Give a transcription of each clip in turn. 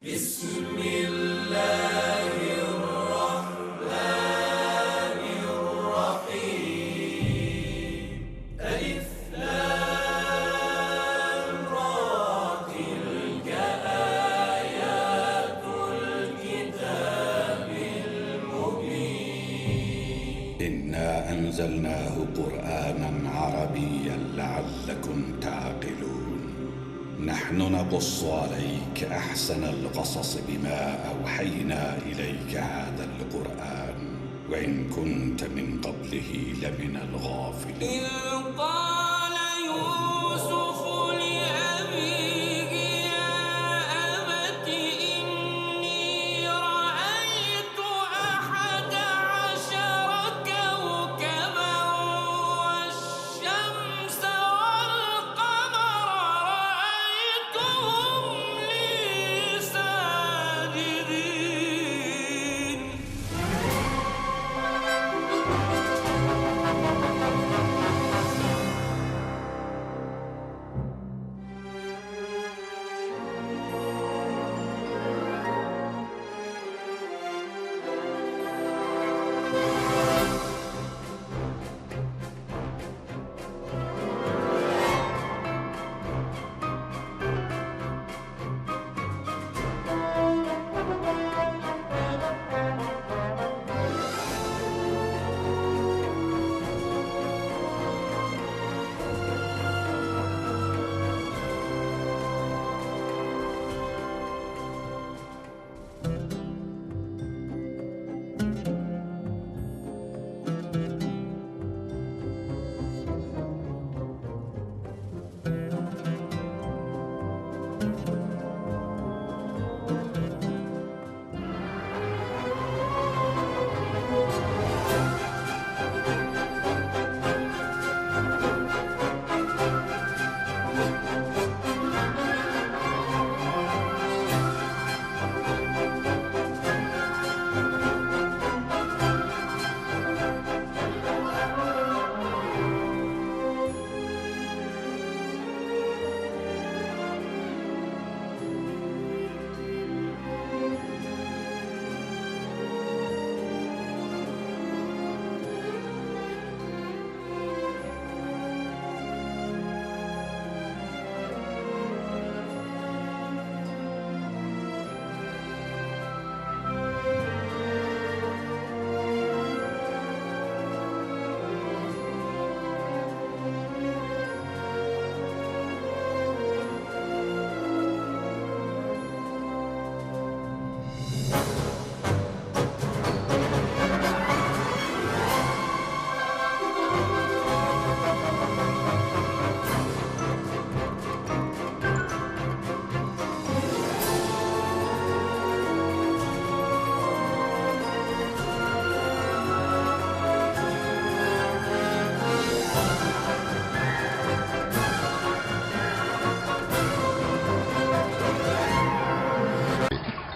بسم الله الرحمن الرحيم ألف لام را تلك آيات الكتاب المبين إنا أنزلناه قرآنا عربيا لعلكم تعقلون نحن نقص عليك أحسن القصص بما أوحينا إليك هذا القرآن وإن كنت من قبله لمن الغافلين. إذ قال يوسف لأبيه يا أبت إني رأيت 11 كوكبا والشمس والقمر رأيتهم لي ساجدين.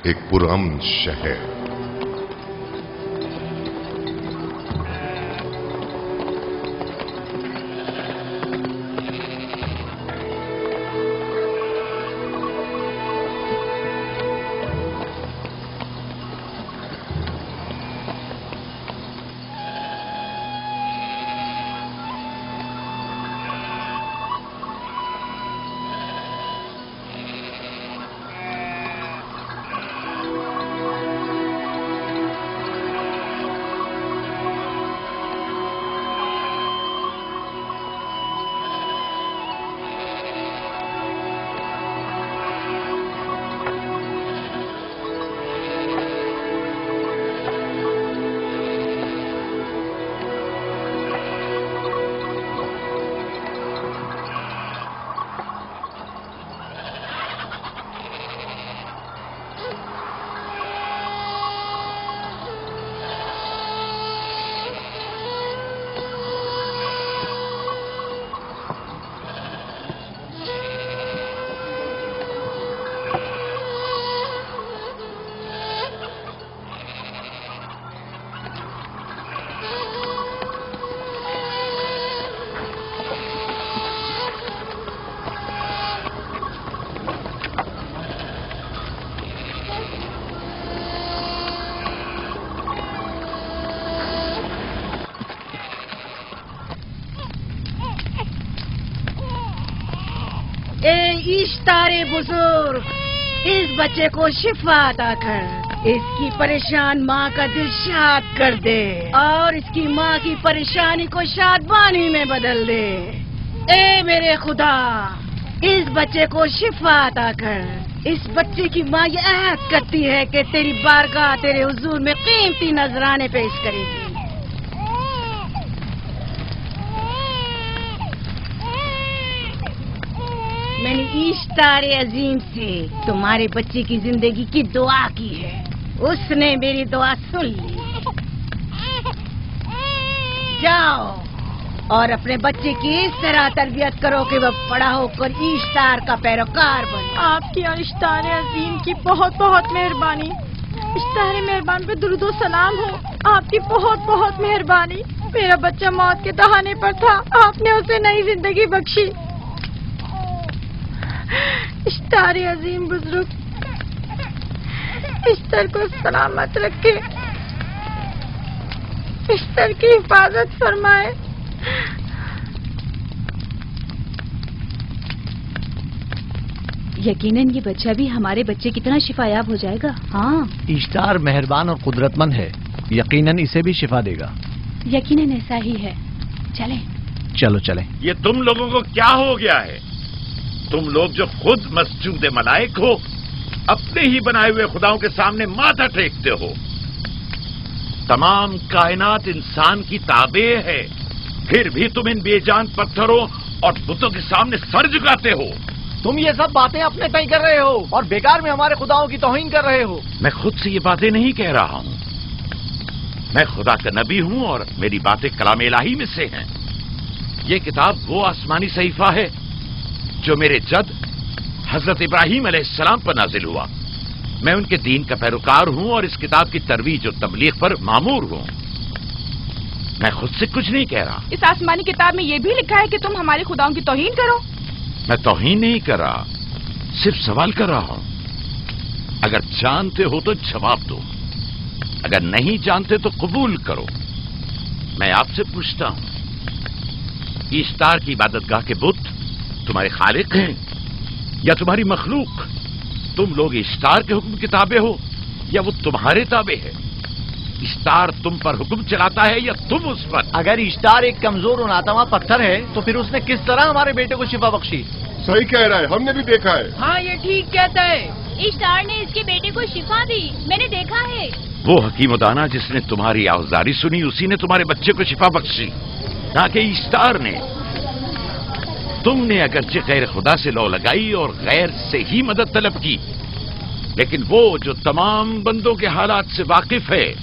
ایک پرامن شہر اشتار بزرگ اس بچے کو شفا عطا کر، اس کی پریشان ماں کا دل شاد کر دے اور اس کی ماں کی پریشانی کو شادمانی میں بدل دے۔ اے میرے خدا، اس بچے کو شفا عطا کر۔ اس بچے کی ماں یہ عہد کرتی ہے کہ تیری بارگاہ تیرے حضور میں قیمتی نذرانے پیش کرے گی۔ میں نے اشتار عظیم سے تمہارے بچے کی زندگی کی دعا کی ہے، اس نے میری دعا سن لی۔ جاؤ اور اپنے بچے کی اس طرح تربیت کرو کہ وہ بڑا ہو کر اشتار کا پیروکار بنے۔ آپ کی اور اشتار عظیم کی بہت بہت مہربانی۔ اشتار مہربان پہ درود و سلام ہو، آپ کی بہت بہت مہربانی۔ میرا بچہ موت کے دہانے پر تھا، آپ نے اسے نئی زندگی بخشی۔ اشتار عظیم بزرگ اشتر کو سلامت رکھے، اشتر کی حفاظت فرمائے۔ یقیناً یہ بچہ بھی ہمارے بچے کی طرح شفا یاب ہو جائے گا۔ ہاں، اشتار مہربان اور قدرت مند ہے، یقیناً اسے بھی شفا دے گا۔ یقیناً ایسا ہی ہے۔ چلیں چلو چلیں۔ یہ تم لوگوں کو کیا ہو گیا ہے؟ تم لوگ جو خود مسجود ملائک ہو، اپنے ہی بنائے ہوئے خداؤں کے سامنے ماتھا ٹیکتے ہو۔ تمام کائنات انسان کی تابع ہے، پھر بھی تم ان بے جان پتھروں اور بتوں کے سامنے سر جھکاتے ہو۔ تم یہ سب باتیں اپنے تئیں کر رہے ہو اور بیکار میں ہمارے خداؤں کی توہین کر رہے ہو۔ میں خود سے یہ باتیں نہیں کہہ رہا ہوں، میں خدا کا نبی ہوں اور میری باتیں کلام الہی میں سے ہیں۔ یہ کتاب وہ آسمانی صحیفہ ہے جو میرے جد حضرت ابراہیم علیہ السلام پر نازل ہوا۔ میں ان کے دین کا پیروکار ہوں اور اس کتاب کی ترویج اور تبلیغ پر مامور ہوں۔ میں خود سے کچھ نہیں کہہ رہا۔ اس آسمانی کتاب میں یہ بھی لکھا ہے کہ تم ہمارے خداؤں کی توہین کرو۔ میں توہین نہیں کر رہا، صرف سوال کر رہا ہوں۔ اگر جانتے ہو تو جواب دو، اگر نہیں جانتے تو قبول کرو۔ میں آپ سے پوچھتا ہوں، اشتار کی عبادت گاہ کے بت تمہارے خالق ہیں یا تمہاری مخلوق؟ تم لوگ اشتار کے حکم کے تابع ہو یا وہ تمہارے تابع ہے؟ اشتار تم پر حکم چلاتا ہے یا تم اس پر؟ اگر اشتار ایک کمزور اور ناتواں پتھر ہے تو پھر اس نے کس طرح ہمارے بیٹے کو شفا بخشی؟ صحیح کہہ رہا ہے، ہم نے بھی دیکھا ہے۔ ہاں یہ ٹھیک کہتا ہے۔ اشتار نے اس کے بیٹے کو شفا دی، میں نے دیکھا ہے۔ وہ حکیم و دانا جس نے تمہاری آوازاری سنی، اسی نے تمہارے بچے کو شفا بخشی، نہ کہ اشتار نے۔ تم نے اگرچہ غیر خدا سے لو لگائی اور غیر سے ہی مدد طلب کی، لیکن وہ جو تمام بندوں کے حالات سے واقف ہے،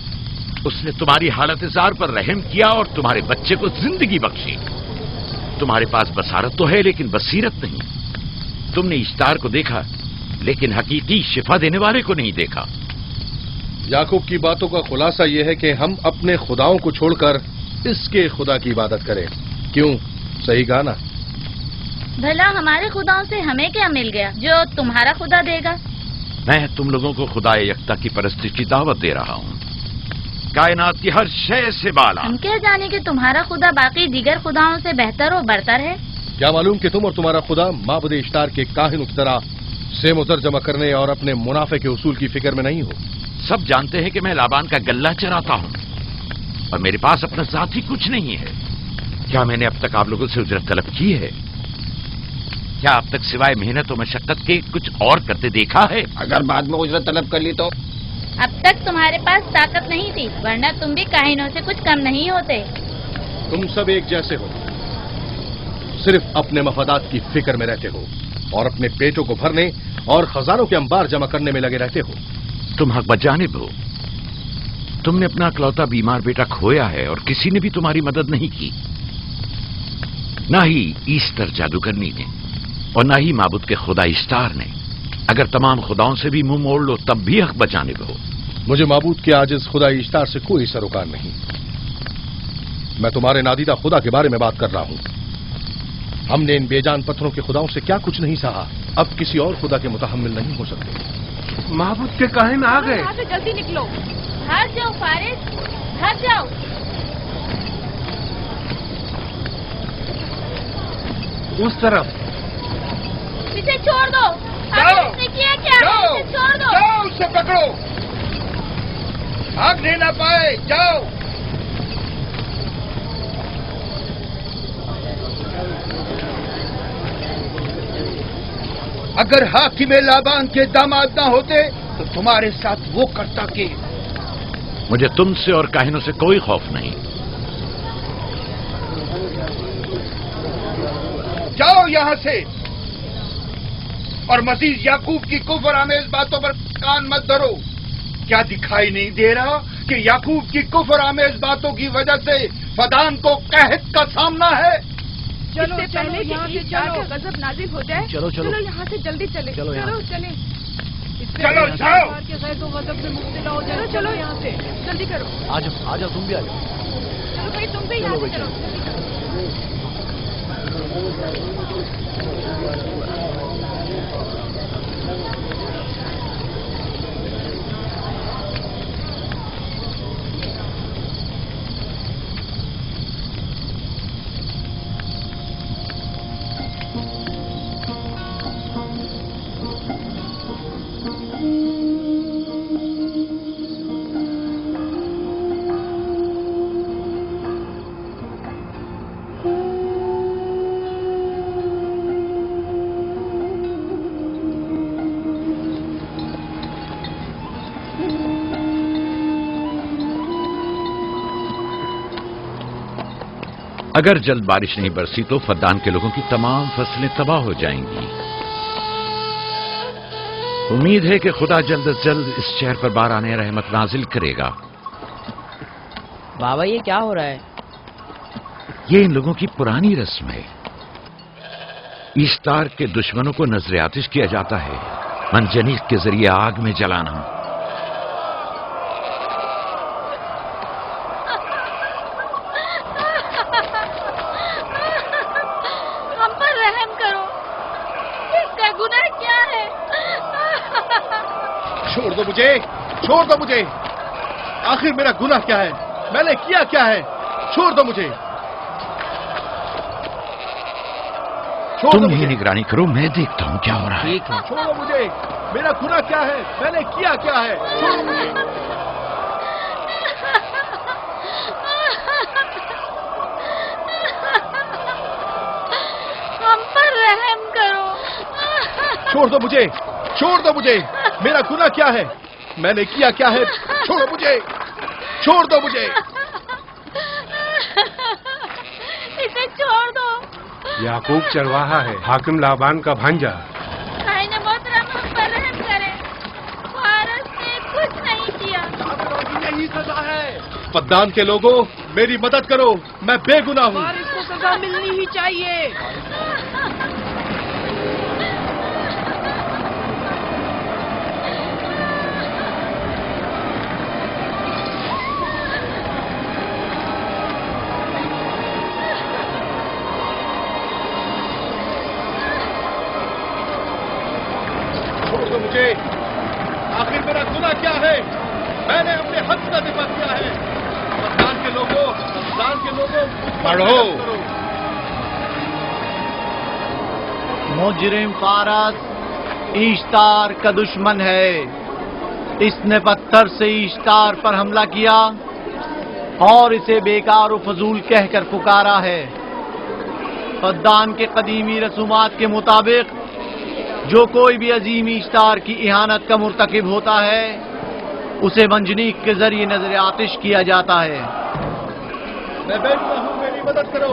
اس نے تمہاری حالت زار پر رحم کیا اور تمہارے بچے کو زندگی بخشی۔ تمہارے پاس بصارت تو ہے لیکن بصیرت نہیں۔ تم نے اشتار کو دیکھا لیکن حقیقی شفا دینے والے کو نہیں دیکھا۔ یعقوب کی باتوں کا خلاصہ یہ ہے کہ ہم اپنے خداؤں کو چھوڑ کر اس کے خدا کی عبادت کریں۔ کیوں؟ صحیح کہا نا؟ بھلا ہمارے خداؤں سے ہمیں کیا مل گیا جو تمہارا خدا دے گا؟ میں تم لوگوں کو خدا یکتا کی پرستی کی دعوت دے رہا ہوں، کائنات کی ہر شے سے بالا۔ ہم کیا جانے کہ تمہارا خدا باقی دیگر خداؤں سے بہتر و برتر ہے؟ کیا معلوم کہ تم اور تمہارا خدا معبود اشتار کے کاہنوں کی طرح سیم و زر جمع کرنے اور اپنے منافع کے اصول کی فکر میں نہیں ہو؟ سب جانتے ہیں کہ میں لابان کا غلہ چراتا ہوں اور میرے پاس اپنا ذاتی کچھ نہیں ہے۔ کیا میں نے اب تک آپ لوگوں سے اجرت طلب کی ہے؟ کیا اب تک سوائے محنت و مشقت کے کچھ اور کرتے دیکھا ہے؟ اگر بعد میں اجرت طلب کر لی تو؟ اب تک تمہارے پاس طاقت نہیں تھی، ورنہ تم بھی کاہنوں سے کچھ کم نہیں ہوتے۔ تم سب ایک جیسے ہو، صرف اپنے مفادات کی فکر میں رہتے ہو اور اپنے پیٹوں کو بھرنے اور خزانوں کے انبار جمع کرنے میں لگے رہتے ہو۔ تم حق بجانب ہو۔ تم نے اپنا اکلوتا بیمار بیٹا کھویا ہے اور کسی نے بھی تمہاری مدد نہیں کی، نہ ہی ایسٹر جادوگرنی نے اور نہ ہی معبود کے خدا اشتار نے۔ اگر تمام خداؤں سے بھی منہ موڑ لو تب بھی حق بجانب ہو۔ مجھے معبود کے عاجز خدا اشتار سے کوئی سروکار نہیں۔ میں تمہارے نادیدہ خدا کے بارے میں بات کر رہا ہوں۔ ہم نے ان بے جان پتھروں کے خداؤں سے کیا کچھ نہیں سہا، اب کسی اور خدا کے متحمل نہیں ہو سکتے۔ معبود کے کاہن آ گئے۔ یہاں سے جلدی نکلو۔ بھاگ جاؤ فارس، بھاگ جاؤ۔ اس طرف اسے چھوڑ دو. جاؤ. اس نے کیا کیا؟ جاؤ اسے چھوڑ دو. جاؤ اسے پکڑو. بھاگنے نہ پائے. جاؤ. اگر حاکم لابان کے داماد نہ ہوتے تو تمہارے ساتھ وہ کرتا کہ. مجھے تم سے اور کاہنوں سے کوئی خوف نہیں. جاؤ یہاں سے. اور مزید یعقوب کی کفر آمیز باتوں پر کان مت دھرو. کیا دکھائی نہیں دے رہا کہ یعقوب کی کفر آمیز باتوں کی وجہ سے فدان کو قحط کا سامنا ہے؟ چلو پہلے یہاں سے چلو. غضب نازل ہو جائے. چلو یہاں سے جلدی چلے. چلو چلیں. چلو جاؤ. غضب میں مبتلا ہو جائے. چلو یہاں سے جلدی کرو. آ جاؤ تم بھی آ جاؤ. چلو بھائی تم بھی یہاں سے چلو. اگر جلد بارش نہیں برسی تو فدان کے لوگوں کی تمام فصلیں تباہ ہو جائیں گی. امید ہے کہ خدا جلد از جلد اس شہر پر باران رحمت نازل کرے گا. بابا یہ کیا ہو رہا ہے؟ یہ ان لوگوں کی پرانی رسم ہے. ایسٹار کے دشمنوں کو نذر آتش کیا جاتا ہے، منجنیق کے ذریعے آگ میں جلانا. ہم پر رحم کرو. اس کا گناہ کیا ہے؟ چھوڑ دو مجھے. چھوڑ دو مجھے. آخر میرا گناہ کیا ہے؟ میں نے کیا کیا ہے؟ چھوڑ دو مجھے. تم ہی نگرانی کرو، میں دیکھتا ہوں کیا ہو رہا ہے. ٹھیک ہے. چھوڑو مجھے. میرا گناہ کیا ہے؟ میں نے کیا کیا ہے؟ چھوڑو مجھے. ہم پر رحم کرو. چھوڑ دو مجھے. چھوڑ دو مجھے. میرا گناہ کیا ہے؟ میں نے کیا کیا ہے؟ چھوڑو مجھے. چھوڑ دو مجھے. اسے چھوڑ دو. یعقوب چرواہا ہے، حاکم لابان کا بھانجا. بھائی محترم ہم پر رحم کرے. فارس نے کچھ نہیں کیا. یہی سزا ہے. فدان کے لوگوں میری مدد کرو، میں بے گناہ ہوں. اس کو سزا ملنی ہی چاہیے. چھوڑ دو مجھے. آخر میرا گناہ کیا ہے؟ میں نے اپنے حق کا دفاع کیا ہے. فدان کے لوگوں پڑھو. مجرم فارس ایشتار کا دشمن ہے. اس نے پتھر سے ایشتار پر حملہ کیا اور اسے بیکار و فضول کہہ کر پکارا ہے. فدان کے قدیمی رسومات کے مطابق جو کوئی بھی عظیم ایشتار کی اہانت کا مرتکب ہوتا ہے اسے منجنیق کے ذریعے نذر آتش کیا جاتا ہے. میں بے گناہ ہوں، میری مدد کرو.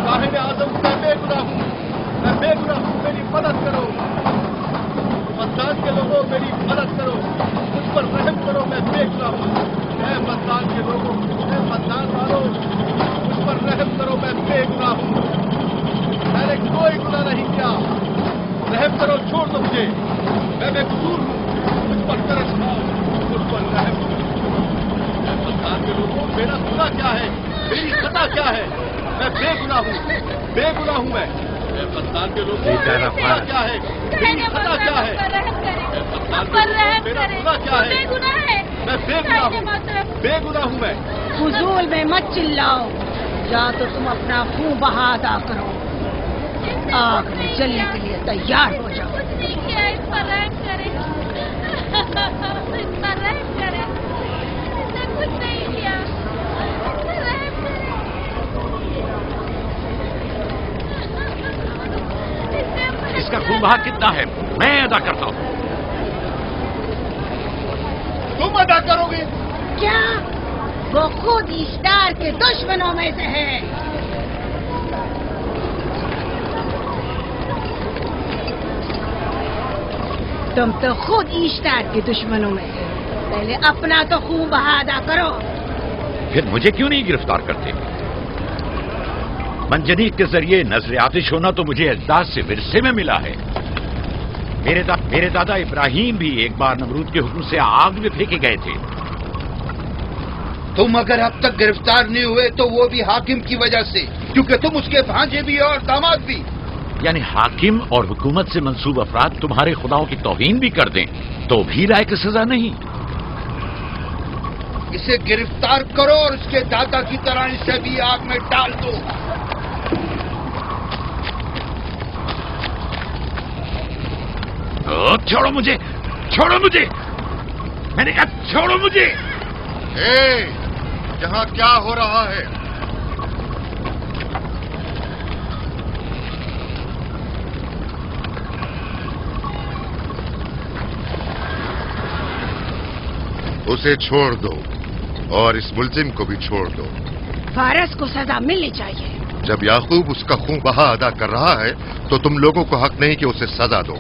کاہن اعظم میں بے گناہ ہوں. میں بے گناہ ہوں، میری مدد کرو. فدان کے لوگوں میری مدد کرو. مجھ پر رحم کرو، میں بے گناہ ہوں. اے فدان کے لوگوں، اے فدان والوں، مجھ پر رحم کرو، میں بے گناہ ہوں. میں نے کوئی گناہ نہیں کیا. رحم کرو. چھوڑ دو مجھے. میں بے قصور ہوں. مجھ پر ترس کھاؤ. مجھ پر رحم کرو. اے فدان کے لوگوں میرا گناہ کیا ہے؟ میری خطا کیا ہے؟ میں بے گناہ ہوں. بے گناہ ہوں میں. اے فدان کے لوگوں میرا گناہ کیا ہے؟ میری خطا کیا ہے؟ پر رحم کرے. اے فدان ہم کے پر لوگوں رحم میرا کرے. گناہ کیا بے ہے؟ گناہ ہے. میں بے گناہ بھائی ہوں. محترم بے گناہ ہوں میں. فضول میں مت چلاؤ. یا تو تم اپنا خون بہا ادا کرو آگ میں جلنے کے لیے تیار ہو جاؤ. کچھ نہیں کیا، اس پر رحم کرے، اس پر رحم کرے، اس نے کچھ نہیں کیا، اس پر رحم کرے. اس کا خون بہا کتنا ہے میں ادا کرتا ہوں. تم ادا کرو گے؟ کیا وہ خود اشتار کے دشمنوں میں سے ہے؟ تم تو خود اشتار کے دشمنوں میں سے. پہلے اپنا تو خون بہا ادا کرو. پھر مجھے کیوں نہیں گرفتار کرتے؟ منجنیق کے ذریعے نظر آتش ہونا تو مجھے اجداد سے ورثے میں ملا ہے. میرے دادا ابراہیم بھی ایک بار نمرود کے حکم سے آگ میں پھینکے گئے تھے. تم اگر اب تک گرفتار نہیں ہوئے تو وہ بھی حاکم کی وجہ سے، کیونکہ تم اس کے بھانجے بھی اور داماد بھی. یعنی حاکم اور حکومت سے منسوب افراد تمہارے خداؤں کی توہین بھی کر دیں تو بھی لائق سزا نہیں؟ اسے گرفتار کرو اور اس کے دادا کی طرح اسے بھی آگ میں ڈال دو. چھوڑو مجھے، چھوڑو مجھے، میں نے کہا چھوڑو مجھے. یہاں کیا ہو رہا ہے؟ اسے چھوڑ دو اور اس ملزم کو بھی چھوڑ دو. فارس کو سزا ملنی چاہیے. جب یعقوب اس کا خون بہا ادا کر رہا ہے تو تم لوگوں کو حق نہیں کہ اسے سزا دو.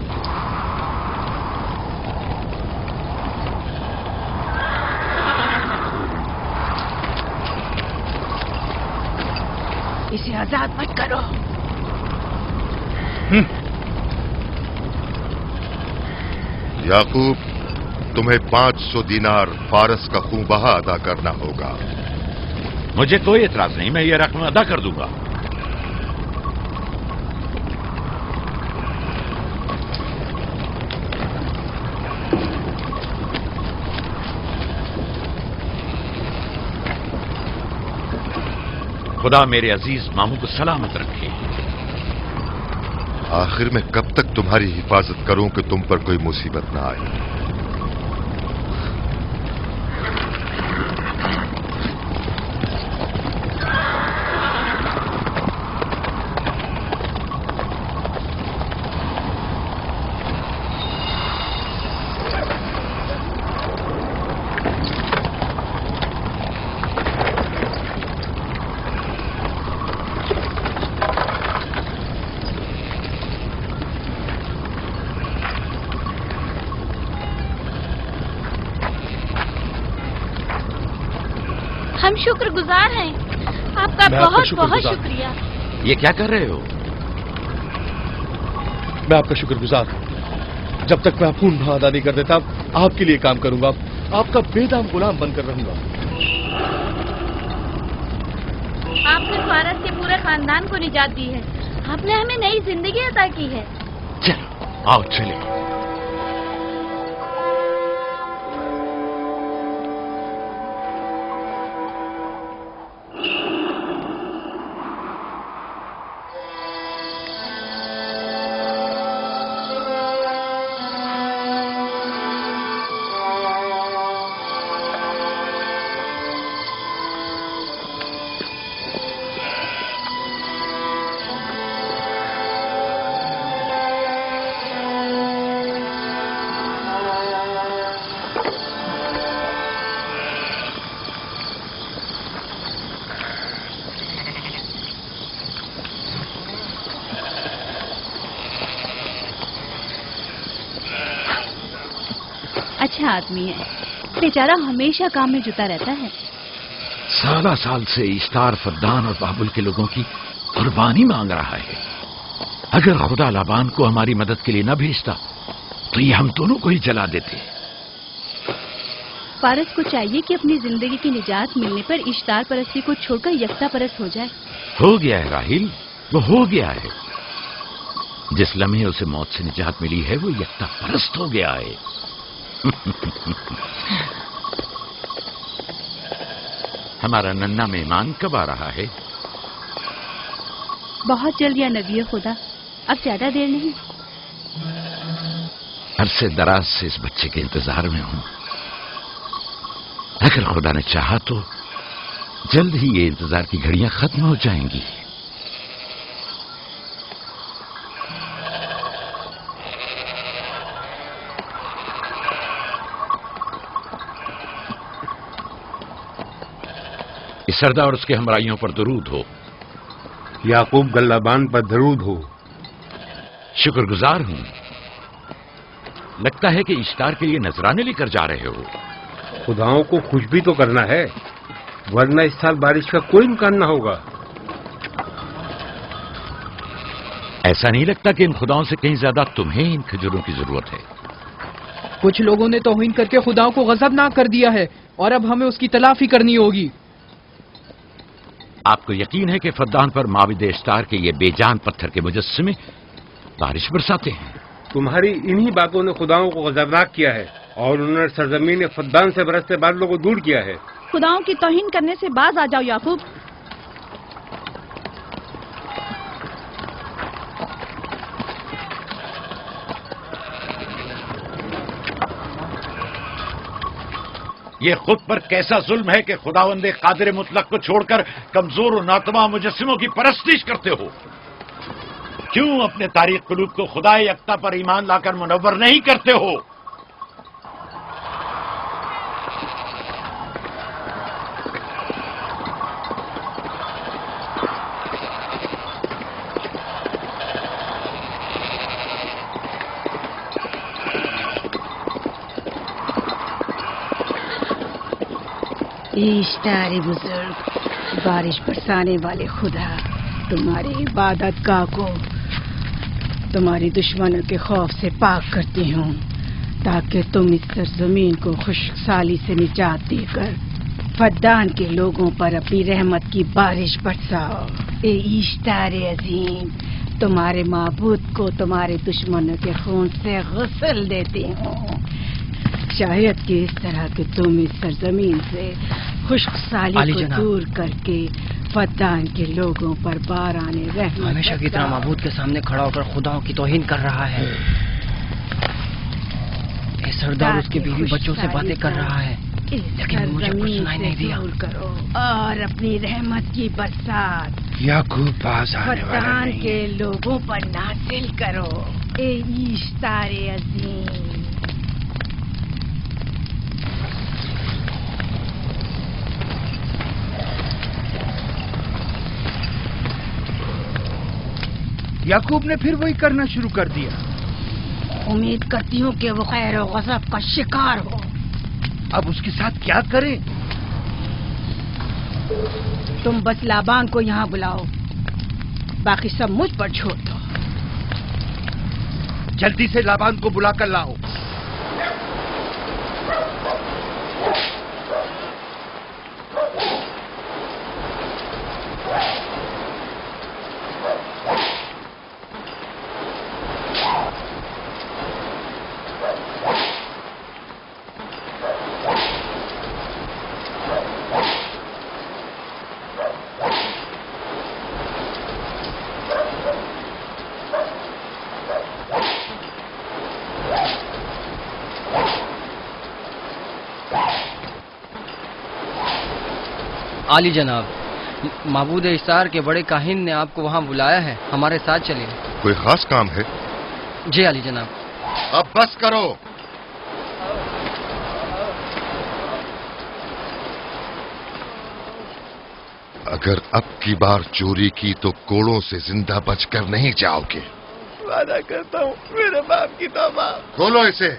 اسے آزاد مت کرو. یعقوب، تمہیں 500 دینار فارس کا خون بہا ادا کرنا ہوگا. مجھے کوئی اعتراض نہیں، میں یہ رقم ادا کر دوں گا. خدا میرے عزیز ماموں کو سلامت رکھے. آخر میں کب تک تمہاری حفاظت کروں کہ تم پر کوئی مصیبت نہ آئے؟ ہم شکر گزار ہیں، آپ کا بہت بہت شکریہ. یہ کیا کر رہے ہو؟ میں آپ کا شکر گزار ہوں. جب تک میں خون بہا ادا نہیں کر دیتا آپ کے لیے کام کروں گا، آپ کا بے دام غلام بن کر رہوں گا. آپ نے فارس کے پورے خاندان کو نجات دی ہے. آپ نے ہمیں نئی زندگی عطا کی ہے. چلو آؤ چلے. اچھا آدمی ہے، بیچارہ ہمیشہ کام میں جتا رہتا ہے. سالہ سال سے اشتار فردان اور بابل کے لوگوں کی قربانی مانگ رہا ہے. اگر خدا لابان کو ہماری مدد کے لیے نہ بھیجتا تو یہ ہم دونوں کو ہی جلا دیتے. فارس کو چاہیے کہ اپنی زندگی کی نجات ملنے پر اشتار پرستی کو چھوڑ کر یکتا پرست ہو جائے. ہو گیا ہے راہیل، وہ ہو گیا ہے. جس لمحے اسے موت سے نجات ملی ہے وہ یکتا پرست ہو گیا ہے. ہمارا ننھا مہمان کب آ رہا ہے؟ بہت جلد یا نبی خدا. اب زیادہ دیر نہیں. عرصے دراز سے اس بچے کے انتظار میں ہوں. اگر خدا نے چاہا تو جلد ہی یہ انتظار کی گھڑیاں ختم ہو جائیں گی. اس سردار اور اس کے ہمراہیوں پر درود ہو. یعقوب گلابان پر درود ہو. شکر گزار ہوں. لگتا ہے کہ اشتار کے لیے نذرانے لے کر جا رہے ہو. خداؤں کو خوش بھی تو کرنا ہے، ورنہ اس سال بارش کا کوئی امکان نہ ہوگا. ایسا نہیں لگتا کہ ان خداؤں سے کہیں زیادہ تمہیں ان کھجوروں کی ضرورت ہے؟ کچھ لوگوں نے توہین کر کے خداؤں کو غضبناک کر دیا ہے اور اب ہمیں اس کی تلافی کرنی ہوگی. آپ کو یقین ہے کہ فدان پر معبد اشتار کے یہ بے جان پتھر کے مجسمے بارش برساتے ہیں؟ تمہاری انہی باتوں نے خداؤں کو غضبناک کیا ہے اور انہوں نے سرزمین فدان سے برستے بادلوں کو دور کیا ہے. خداؤں کی توہین کرنے سے باز آ جاؤ یعقوب. یہ خود پر کیسا ظلم ہے کہ خداوند قادر مطلق کو چھوڑ کر کمزور و ناتواں مجسموں کی پرستش کرتے ہو. کیوں اپنے تاریخ قلوب کو خدا یکتا پر ایمان لا کر منور نہیں کرتے ہو؟ اشتار بزرگ، بارش برسانے والے خدا، تمہاری عبادت گاہ کو تمہاری دشمنوں کے خوف سے پاک کرتی ہوں تاکہ تم اس سرزمین کو خشک سالی سے نجات دے کر فدان کے لوگوں پر اپنی رحمت کی بارش برساؤ. اے اشتار عظیم، تمہارے معبود کو تمہارے دشمنوں کے خون سے غسل دیتی ہوں. شاید کہ اس طرح کہ تم اس سرزمین سے خشک سالی کو دور کر کے فدان کے لوگوں پر باران رحمت. ہمیشہ کی طرح معبود کے سامنے کھڑا ہو کر خداؤں کی توہین کر رہا ہے. اے سردار اس کے بیوی بچوں سے باتیں کر رہا ہے لیکن مجھے کچھ سنائی نہیں دیا. کرو اور اپنی رحمت کی برسات یعقوب باز آنے والا فدان نہیں. کے لوگوں پر نازل کرو. اے اشتار عظیم، یعقوب نے پھر وہی کرنا شروع کر دیا. امید کرتی ہوں کہ وہ خیر و غضب کا شکار ہو. اب اس کے ساتھ کیا کریں؟ تم بس لابان کو یہاں بلاؤ، باقی سب مجھ پر چھوڑ دو. جلدی سے لابان کو بلا کر لاؤ. عالی جناب، معبود اشتار کے بڑے کاہن نے آپ کو وہاں بلایا ہے، ہمارے ساتھ چلیے. کوئی خاص کام ہے؟ جی عالی جناب. اب بس کرو. اگر اب کی بار چوری کی تو کوڑوں سے زندہ بچ کر نہیں جاؤ گے. وعدہ کرتا ہوں میرے باپ کی توبہ. کھولو اسے،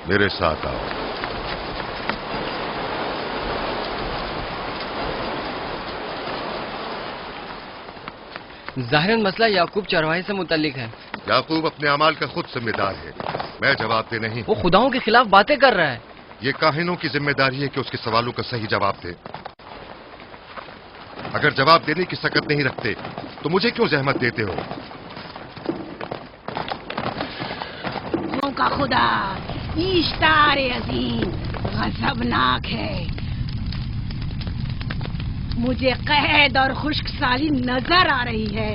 میرے ساتھ آؤ. ظاہراً مسئلہ یعقوب چرواہے سے متعلق ہے. یعقوب اپنے اعمال کا خود ذمہ دار ہے، میں جواب دے نہیں. وہ خداؤں کے خلاف باتیں کر رہا ہے. یہ کاہنوں کی ذمہ داری ہے کہ اس کے سوالوں کا صحیح جواب دے. اگر جواب دینے کی سکت نہیں رکھتے تو مجھے کیوں زحمت دیتے ہو؟ کا خدا اشتار عظیم غضبناک ہے. مجھے قحط اور خشک سالی نظر آ رہی ہے.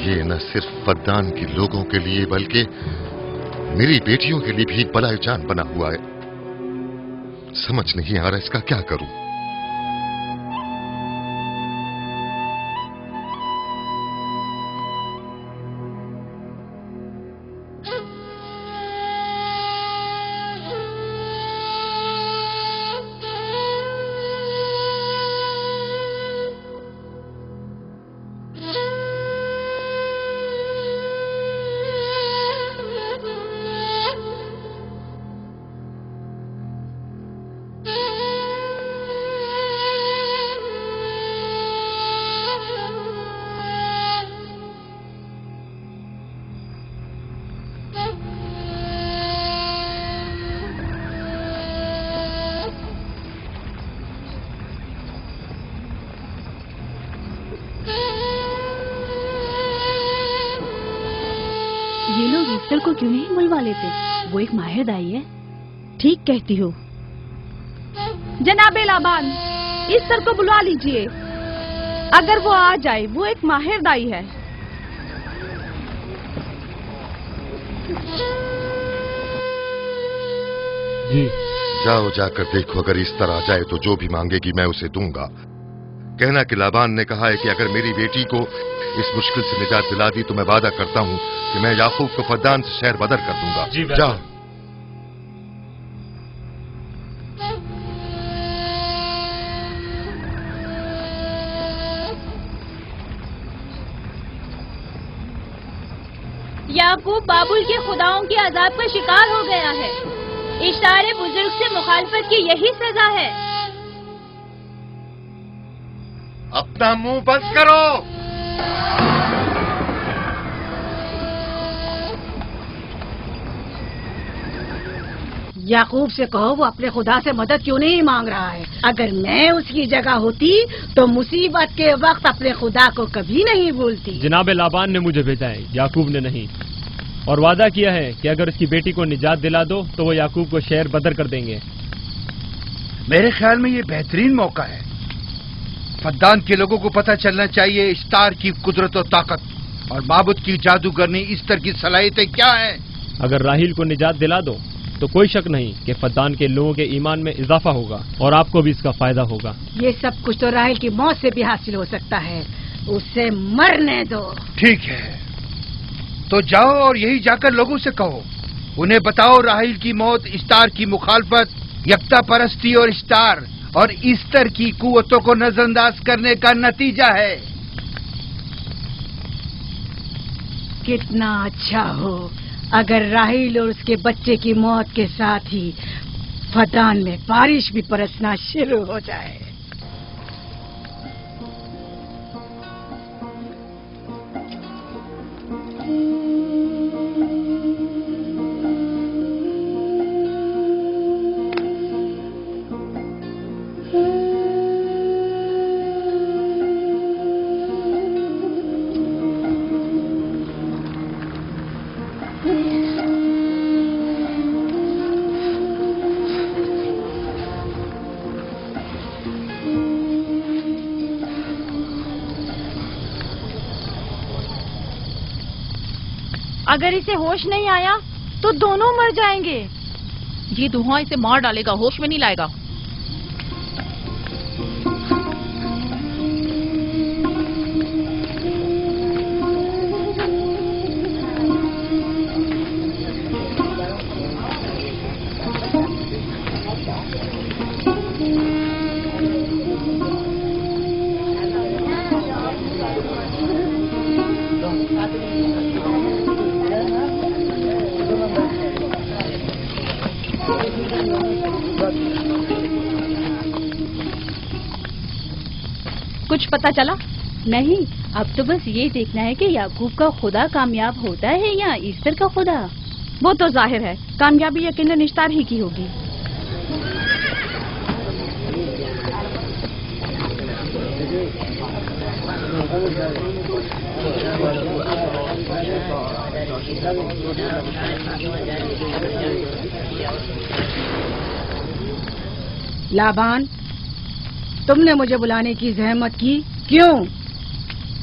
یہ نہ صرف فدان کے لوگوں کے لیے بلکہ میری بیٹیوں کے لیے بھی بلائے جان بنا ہوا ہے. سمجھ نہیں آ رہا اس کا کیا کروں. یہ لوگ ایسٹر کو کیوں نہیں بلوا لیتے؟ وہ ایک ماہر دائی ہے. ٹھیک کہتی ہو. جناب لابان، ایسٹر کو بلوا لیجئے. اگر وہ آ جائے، وہ ایک ماہر دائی ہے. جی جاؤ جا کر دیکھو، اگر اس طرح آ جائے تو جو بھی مانگے گی میں اسے دوں گا. کہنا کہ لابان نے کہا ہے کہ اگر میری بیٹی کو اس مشکل سے نجات دلا دی تو میں وعدہ کرتا ہوں کہ میں یعقوب کو فدان سے شہر بدر کر دوں گا. جاؤ. یعقوب بابل کے خداؤں کے عذاب کا شکار ہو گیا ہے. اشارے بزرگ سے مخالفت کی یہی سزا ہے. اپنا منہ بند کرو. یعقوب سے کہو وہ اپنے خدا سے مدد کیوں نہیں مانگ رہا ہے. اگر میں اس کی جگہ ہوتی تو مصیبت کے وقت اپنے خدا کو کبھی نہیں بھولتی. جناب لابان نے مجھے بھیجا ہے، یعقوب نے نہیں، اور وعدہ کیا ہے کہ اگر اس کی بیٹی کو نجات دلا دو تو وہ یعقوب کو شہر بدر کر دیں گے. میرے خیال میں یہ بہترین موقع ہے. فدان کے لوگوں کو پتہ چلنا چاہیے اشتار کی قدرت و طاقت اور معبود کی جادوگرنی ایسٹر کی صلاحیتیں کیا ہیں. اگر راہیل کو نجات دلا دو تو کوئی شک نہیں کہ فدان کے لوگوں کے ایمان میں اضافہ ہوگا اور آپ کو بھی اس کا فائدہ ہوگا. یہ سب کچھ تو راہیل کی موت سے بھی حاصل ہو سکتا ہے. اسے مرنے دو. ٹھیک ہے تو جاؤ اور یہی جا کر لوگوں سے کہو. انہیں بتاؤ راہیل کی موت اشتار کی مخالفت، یکتا پرستی اور اشتار اور ایسٹر کی قوتوں کو نظر انداز کرنے کا نتیجہ ہے. کتنا اچھا ہو اگر راہیل اور اس کے بچے کی موت کے ساتھ ہی فدان میں بارش بھی برسنا شروع ہو جائے. اگر اسے ہوش نہیں آیا تو دونوں مر جائیں گے. یہ دھواں اسے مار ڈالے گا، ہوش میں نہیں لائے گا. کچھ پتا چلا؟ نہیں، اب تو بس یہ دیکھنا ہے کہ یعقوب کا خدا کامیاب ہوتا ہے یا ایسٹر کا خدا. وہ تو ظاہر ہے کامیابی یقیناً اشتار ہی کی ہوگی. لابان، تم نے مجھے بلانے کی زحمت کی کیوں؟